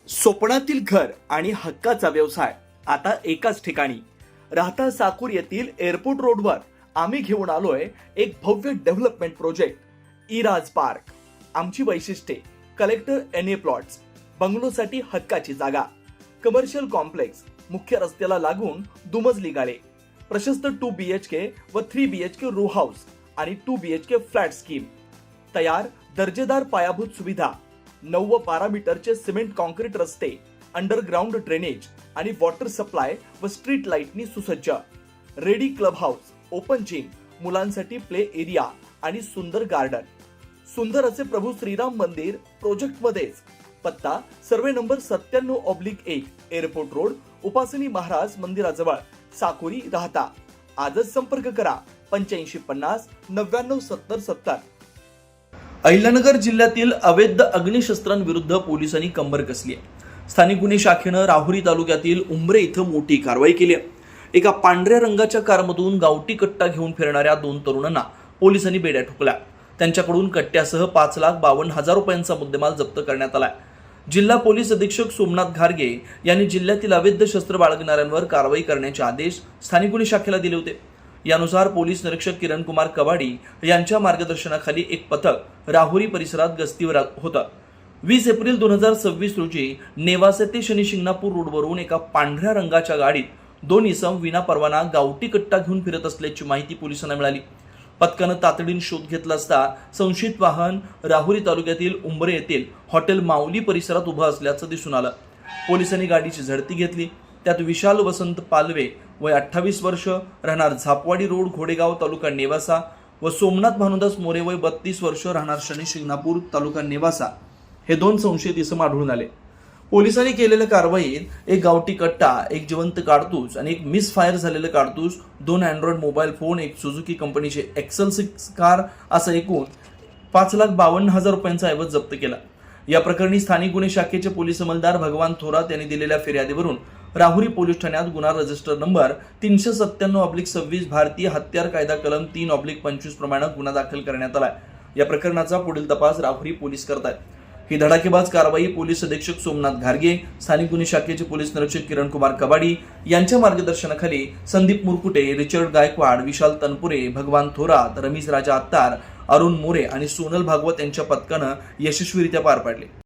स्वप्नातील घर आणि हक्काचा व्यवसाय आता एकाच ठिकाणी. राहता साकूर येथील एअरपोर्ट रोडवर आम्ही घेऊन आलोय एक भव्य डेव्हलपमेंट प्रोजेक्ट इराज पार्क. आमची वैशिष्ट्ये: कलेक्टर NA प्लॉट्स, बंगलोसाठी हक्काची जागा, कमर्शियल कॉम्प्लेक्स, मुख्य रस्त्याला लागून दुमजली गाळे, प्रशस्त 2 BHK व 3 BHK रो हाऊस आणि 2 BHK फ्लॅट स्कीम. तयार दर्जेदार पायाभूत सुविधा, 9 व 12 मीटरचे सिमेंट कॉन्क्रीट रस्ते, अंडरग्राउंड ड्रेनेज आणि वॉटर सप्लाय व स्ट्रीट लाईटनी सुसज्ज. Ready club house, open gym, मुलांसाठी प्ले एरिया आणि सुंदर गार्डन. सुंदर असे प्रभू श्रीराम मंदिर प्रोजेक्ट मध्येच. पत्ता: सर्वे नंबर 97/1, एअरपोर्ट रोड, उपासनी महाराज मंदिराजवळ, साकुरी, राहता. आजच संपर्क करा 8550 99 70 70. अहिल्यानगर जिल्ह्यातील अवैध अग्निशस्त्रांविरुद्ध पोलिसांनी कंबर कसली आहे. स्थानिक गुन्हे शाखेनं राहुरी तालुक्यातील उंबरे इथं मोठी कारवाई केली आहे. एका पांढऱ्या रंगाच्या कारमधून गावठी कट्टा घेऊन फिरणाऱ्या 2 तरुणांना पोलिसांनी बेड्या ठोकल्या. त्यांच्याकडून कट्ट्यासह 5,52,000 रुपयांचा मुद्देमाल जप्त करण्यात आलाय. जिल्हा पोलीस अधीक्षक सोमनाथ घारगे यांनी जिल्ह्यातील अवैध शस्त्र बाळगणाऱ्यांवर कारवाई करण्याचे आदेश स्थानिक गुन्हे शाखेला दिले होते. यानुसार पोलीस निरीक्षक किरण कुमार कवाडी यांच्या मार्गदर्शनाखाली एक पथक राहुरी परिसरात गस्तीवर होतं. 20 एप्रिल 2026 रोजी नेवासे ते शनी शिंगणापूर रोडवरून एका पांढऱ्या रंगाच्या गाडीत 2 इसम विनापरवाना गावठी कट्टा घेऊन फिरत असल्याची माहिती पोलिसांना मिळाली. पथकानं तातडीने शोध घेतला असता संशयित वाहन राहुरी तालुक्यातील उंबरे येथील हॉटेल माऊली परिसरात उभं असल्याचं दिसून आलं. पोलिसांनी गाडीची झडती घेतली. त्यात विशाल वसंत पालवे, वय 28 वर्ष, राहणार झापवाडी रोड, घोडेगाव, तालुका नेवासा, व सोमनाथ भानुदास मोरे, वय 32 वर्ष, राहणार शनी शिंगणापूर, तालुका नेवासा, हे 2 संशयित इसम आढळून आले. पोलिसांनी केलेल्या कारवाईत एक गावठी कट्टा, एक जिवंत काडतूस आणि एक मिस फायर झालेलं काडतूस, 2 अँड्रॉइड मोबाईल फोन, एक सुझुकी कंपनीचे XL6 कार असं एकूण 5,52,000 रुपयांचा ऐवज जप्त केला. या प्रकरणी स्थानिक गुन्हे शाखेचे पोलीस अंमलदार भगवान थोरात यांनी दिलेल्या फिर्यादीवरून राहुरी पोलीस ठाण्यात गुन्हा रजिस्टर नंबर 397/26 भारतीय हत्यार कायदा कलम 3/25 प्रमाणे गुन्हा दाखल करण्यात आलाय. या प्रकरणाचा पुढील तपास राहुरी पोलीस करतायत. ही धडाकेबाज कारवाई पोलीस अधीक्षक सोमनाथ घारगे, स्थानिक गुन्हे शाखेचे पोलीस निरीक्षक किरण कुमार कवाडी यांच्या मार्गदर्शनाखाली संदीप मुरकुटे, रिचर्ड गायकवाड, विशाल तनपुरे, भगवान थोरात, रमेश राजा आत्तार, अरुण मोरे आणि सोनल भागवत यांच्या पथकानं यशस्वीरित्या पार पाडले.